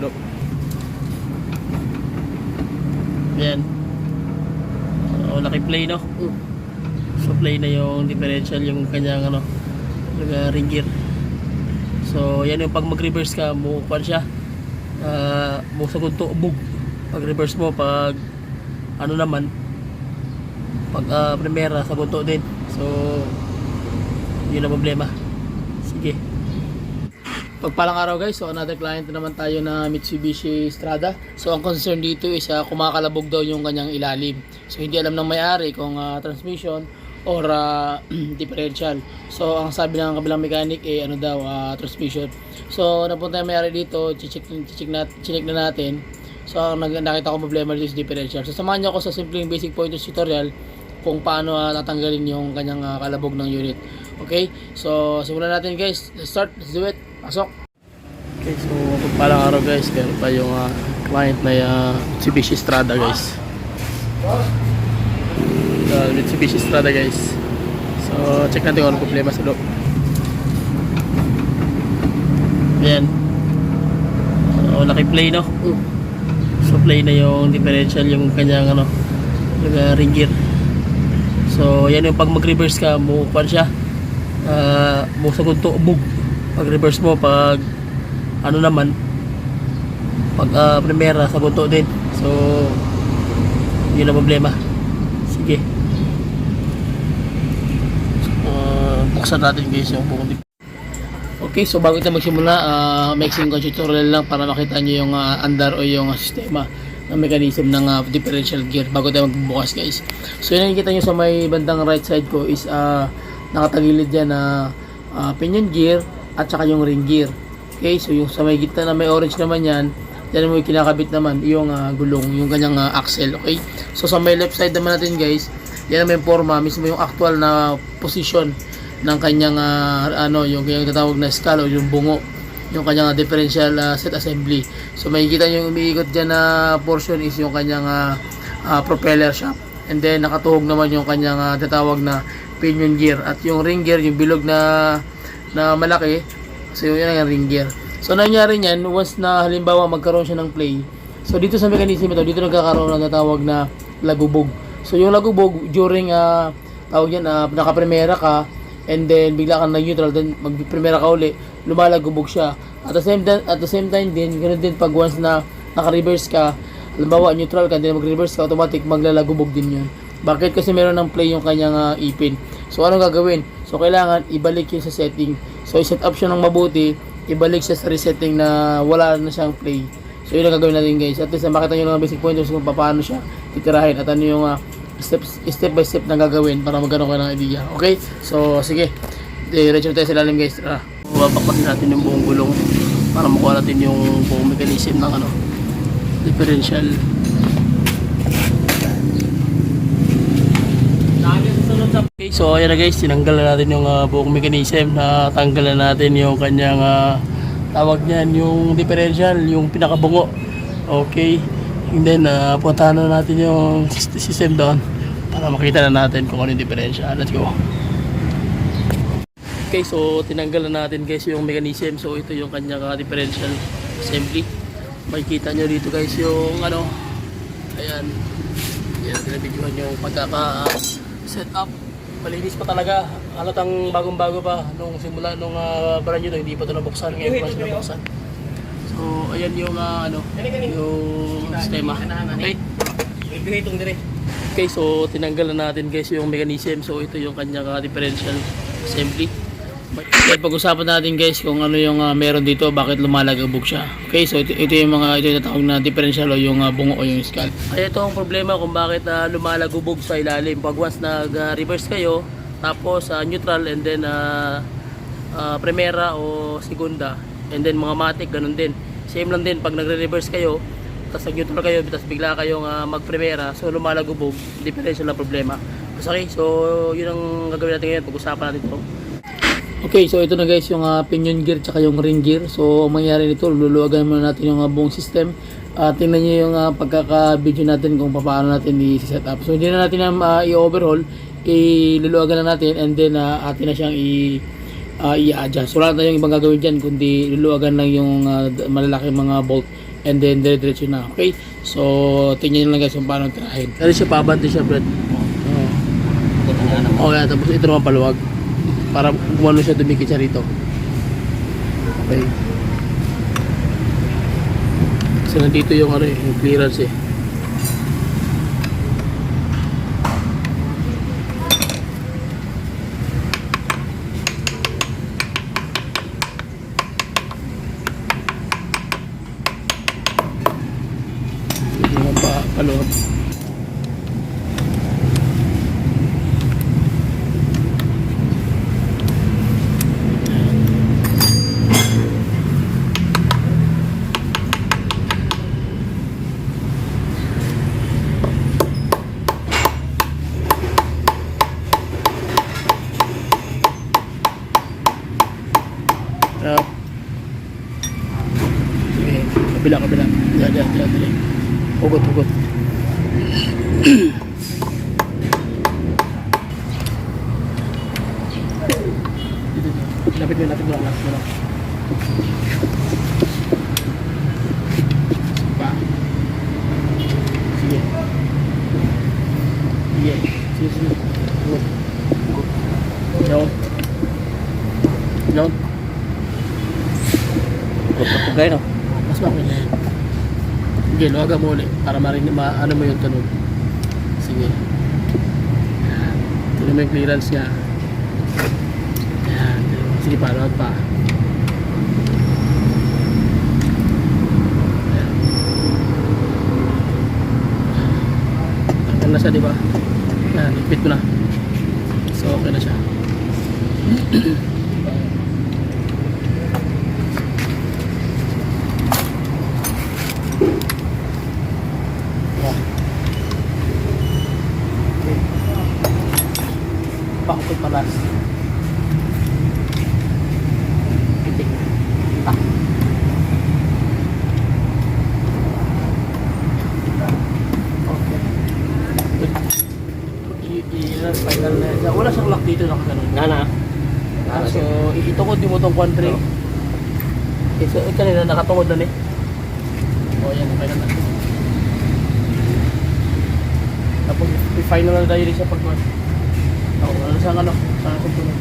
loob. Ayan. So, naki-play, no? So, play na yung differential, yung kanyang ano, ring gear. So, yan yung pag mag-reverse ka, mukukuan siya. Musagod to, bug. Pag reverse mo, pag ano naman, pag primera, sagot to din. So, yun ang problema. Sige. Pagpalang araw guys, so another client na naman tayo na Mitsubishi Strada. So ang concern dito is kumakalabog daw yung kanyang ilalim. So hindi alam ng may-ari kung transmission or differential. So ang sabi ng kabilang mechanic ano daw, transmission. So napunta yung may-ari dito, check na natin. So nakita ko problema dito sa differential. So samahan niyo ako sa simpleng basic pointers tutorial kung paano tatanggalin yung kanyang kalabog ng unit. Okay? So simulan natin guys. Let's start. Let's do it. Pasok. Okay, so pagpalang araw guys, meron pa yung client na Mitsubishi Strada guys. Mitsubishi Strada guys. So check natin kung ano problema sa loob. Ayan. So naki-play, no? So play na yung differential, yung kanyang ano, yung ring gear. So yan yung pag mag-reverse ka, mukukuan siya. Musagod to, bug. Pag reverse mo, pag ano naman, pag primera, sagot to din. So yun ang problema. Sige. Buksan natin guys yung buong. Okay, so bago tayo magsimula, mixing tutorial lang para makita nyo yung andar o yung sistema ng mechanism ng differential gear bago tayo magbubukas guys. So yun ang nakikita nyo sa may bandang right side ko is nakatagilid dyan na pinion gear at saka yung ring gear. Okay, so yung sa may gitna na may orange naman yan, dyan mo yung kinakabit naman yung gulong, yung kanyang axle. Okay, so sa may left side naman natin guys, yan naman yung forma, mismo yung actual na position ng kanyang ano, yung kanyang tatawag na skull o yung bungo, yung kanyang differential set assembly. So makikita nyo yung umiikot dyan na portion is yung kanyang propeller shaft, and then nakatuhog naman yung kanyang tatawag na pinion gear, at yung ring gear, yung bilog na malaki. So yun ang ring gear. So nangyari niyan once na halimbawa magkaroon siya ng play. So dito sa mechanism ito, dito nagkakaroon ng natawag na lagubog. So yung lagubog during tawag yan, naka-primera ka and then bigla kang nag-neutral, then mag-primera ka uli, lumalagubog siya. At the same time din, ganoon din pag once na naka-reverse ka, halimbawa neutral ka, then mag-reverse ka, automatic maglalagubog din yun. Bakit? Kasi meron ng play yung kanyang ipin. So ano gagawin? So kailangan ibalik yun sa setting. So i-set up siya ng mabuti, ibalik siya sa resetting na wala na siyang play. So yun ang gagawin natin guys. At least makita nyo ng basic pointers kung paano siya titirahin at ano yung step by step na gagawin para magkaroon ka ng idea. Okay? So sige, diretso tayo sa ilalim guys. Babakbasin natin yung buong gulong para makuha natin yung buong mechanism ng ano, differential. Okay, so ayan na guys, tinanggal na natin yung buong mechanism, na tanggal na natin yung kanyang tawag niyan, yung differential, yung pinakabungo. Okay, and then puntahan na natin yung system doon para makita na natin kung ano yung differential. Let's go. Okay, so tinanggal na natin guys yung mechanism. So ito yung kanyang differential assembly. Makikita nyo dito guys yung ano, ayan, yan, tinabidyohan yung pagkaka set up. Malinis pa talaga, halatang bagong-bago pa nung simula nung brand new, hindi pa ito nabuksan, ngayon pa siya nabuksan. So ayan yung ano, yung sistema. Okay, okay, so tinanggal na natin guys yung mechanism. So ito yung kanyang differential assembly. Okay, pag-usapan natin guys kung ano yung meron dito, bakit lumalagabog siya. Okay, so ito yung mga, ito yung tatawag na differential o yung bungo o yung skull. Ay ito ang problema kung bakit lumalagabog sa ilalim. Pag once nag-reverse kayo, tapos neutral, and then primera o segunda, and then mga matic, ganun din. Same lang din pag nagre-reverse kayo, tapos nag-neutral kayo, tapos bigla kayong mag-primera, so lumalagabog, differential na problema. Okay, so yun ang gagawin natin ngayon, pag-usapan natin ito. Okay, so ito na guys yung pinion gear tsaka yung ring gear. So ang mangyari nito, luluwagan muna natin yung buong system. Tingnan nyo yung pagkaka-video natin kung paano natin i-set up. So hindi na natin i-overhaul, iluluwagan na natin, and then atin na siyang i-adjust. So wala na tayong ibang gagawin dyan kundi luluwagan lang yung malalaking mga bolt and then dire-diretso na. Okay? So, tingnan nyo lang guys kung paano tirahin. Kaya siya pabante siya, Brad. Oo, yan. Tapos ito naman paluwag. Para kumano siya, dumikit siya rito. Okay. So, nandito yung, yung clearance eh. Paluwag. Kabila. Dali. Hugot. Lapit mo lang. Pa. Sige. Hugot. Down. Hugot kayo, no? Mas bakit na yun. Sige, luwaga mo ulit para ano mo yung tunog. Sige. Tignan mo yung clearance niya. Ayan. Sige pa, luwag pa. Tanggal na siya, diba? Ayan, ipit mo na. So, okay na siya. Bakit palas? Pitik. Tak. Okay. Final na yan. Wala siyang lock dito nakaganon. Nana. So, itungod mo itong country. Okay, so, kanina nakatungod na eh. O, yan. Okay na. Tapos, final na tayo rin siya pag saan tunog.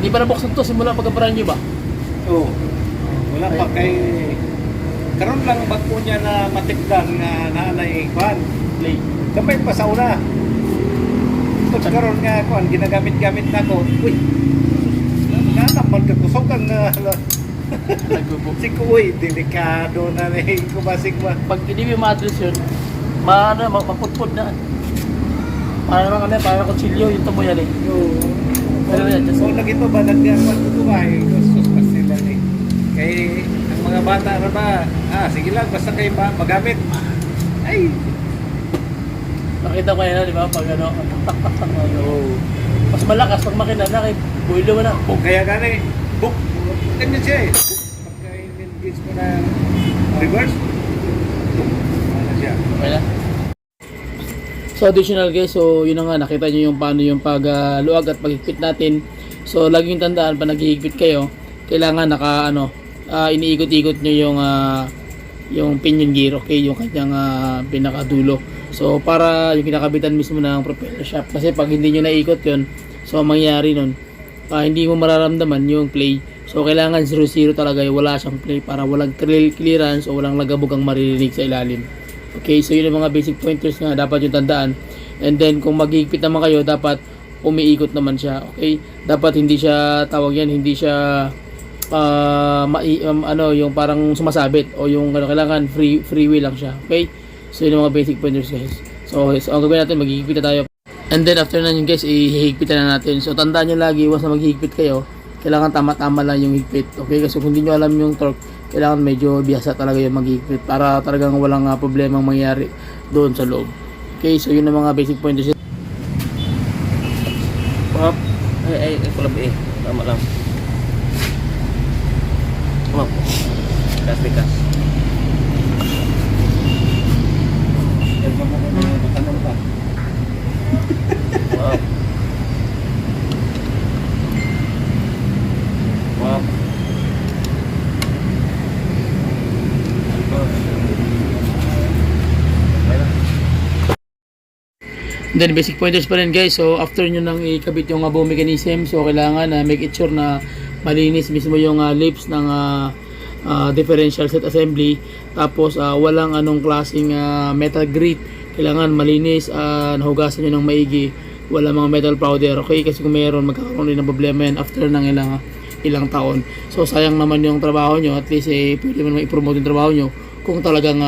Hindi ba nabuksan to simula pagkaparaan nyo ba? Oo. Wala pa kay... Karoon lang bago niya na matikdan na naanay kwan. Play. Kapay pa sa una. Tapos karoon nga kwan, ginagamit-gamit na ko. Uy! Nanaman ka kusokan na... Siko, uy, delikado na rin kubasig mo. Pag hindi mo ma-address yun, maputpud na. Para naman kami, para kutsilyo, yung tamo yan eh. Oo. Pero yan, just... So, nagito ba, nagdiakwan ko ito ba? Gusto pa sila eh. Kaya, ang mga bata na ba, sige lang, basta kayo ba, magamit. Ay! Nakita ko yan, di ba? Pag ano, tak. Oo. Mas malakas pag makina na, kay builo mo na. Kaya gani, book. Ganyan siya eh. Pagka in-engage mo na reverse, ano siya. Okay na. So additional guys, so yun na nga, nakita nyo yung paano yung pagluwag at paghigpit natin. So laging tandaan, pa naghihigpit kayo, kailangan iniikot-ikot nyo yung pinion gear, okay, yung kanyang pinakadulo. So para yung kinakabitan mismo ng propeller shaft. Kasi pag hindi nyo naikot yun, so mangyayari nun, hindi mo mararamdaman yung play. So kailangan 0-0 talaga, wala siyang play para walang clearance o walang lagabog ang maririnig sa ilalim. Okay, so yun ang mga basic pointers nga dapat yung tandaan. And then kung maghihigpit naman kayo, dapat umiikot naman siya. Okay? Dapat hindi siya hindi siya yung parang sumasabit o yung kailangan free wheel lang siya. Okay? So yun ang mga basic pointers guys. So ang gagawin natin, maghihigpit na tayo. And then after na yun guys, ihigpitan na natin. So tandaan nyo lagi, once na maghihigpit kayo, kailangan tama-tama lang yung higpit. Okay? Kasi kung hindi nyo alam yung torque, kailangan medyo biyasa talaga yung maghihigpit para talagang walang problemang mangyari doon sa loob. Okay? So yun ang mga basic pointers. Pop. Ay, kulab eh. Tama lang. Pop. Bikas. Tanong pa. Wow. then basic pointers pa rin guys. So after nyo nang ikabit yung buong mechanism, so kailangan make it sure na malinis mismo yung lips ng differential set assembly. Tapos walang anong klaseng metal grit. Kailangan malinis, nahugasan nyo ng maigi, wala mga metal powder, okay? Kasi kung mayroon, magkakaroon din ng problema yan after ng ilang taon. So sayang naman yung trabaho nyo, at least pwede mo naman i-promote yung trabaho nyo kung talagang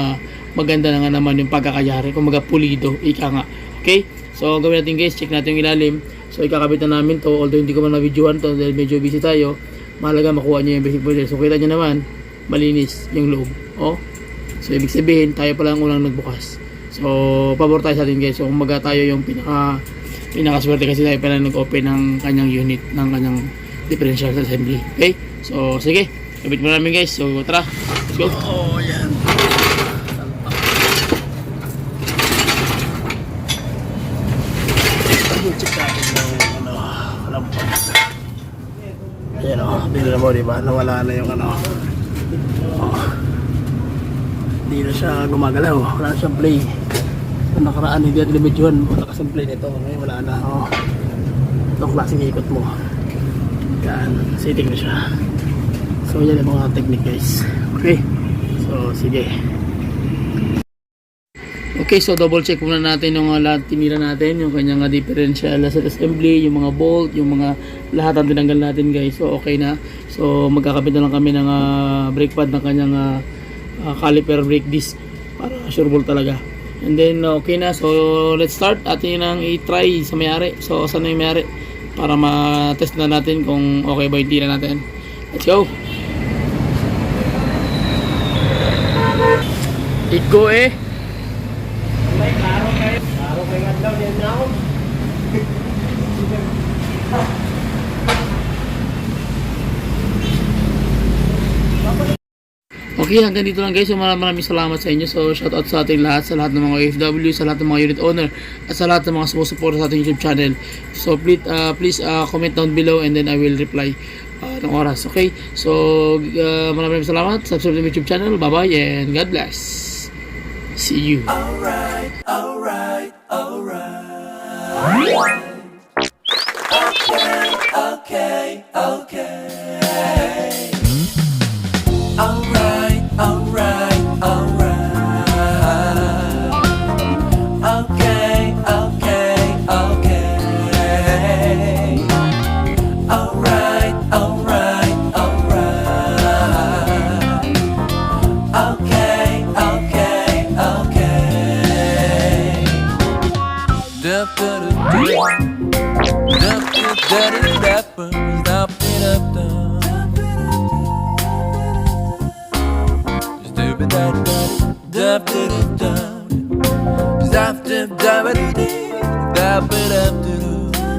maganda na nga naman yung pagkakayari, kung pulido, ika nga. Okay? So ang gawin natin guys, check natin yung ilalim. So ikakabit na namin to, although hindi ko man na-videoan to dahil medyo busy tayo. Mahalaga makuha nyo yung basic pointer. So kita nyo naman, malinis yung loob. Oh? So ibig sabihin, tayo pala ang unang nagbukas. So pabor tayo sa atin guys. So kumaga tayo yung pinakaswerte kasi tayo pala nag-open ng kanyang unit, ng kanyang differential assembly. Okay? So sige, kabit mo namin guys. So tara, let's go. Oh, yan. Check natin yung kalampag. Ayan o, binila mo diba? Nawala na yung hindi na siya gumagalaw, wala na siyang play. Ang nakaraan hindi natin limidyon, malakas ang play nito, ngayon wala na. Itong klaseng ikot mo, yan, setting na siya. So yan yung mga technique guys. Okay, so sige. Okay, so double check muna natin yung lahat tinira natin, yung kanyang differential set assembly, yung mga bolt, yung mga lahat ang tinanggal natin guys. So okay na. So magkakabit na lang kami ng brake pad ng kanyang caliper brake disc para sure ball talaga. And then okay na. So let's start. Atin nang i-try sa may-ari. So saan na yung may-ari para ma-test na natin kung okay ba yung tira natin. Let's go. Iko Klaro kayo nga daw niyan na ako. Okay, hanggang dito lang guys. So maraming salamat sa inyo. So shout out sa ating lahat, sa lahat ng mga OFW, sa lahat ng mga unit owner, at sa lahat ng mga sumusuporta sa ating YouTube channel. So please comment down below and then I will reply ng oras. Okay? So maraming salamat. Subscribe to my YouTube channel. Bye bye and God bless. See you. Alright. Okay. Da da da da da da da da da.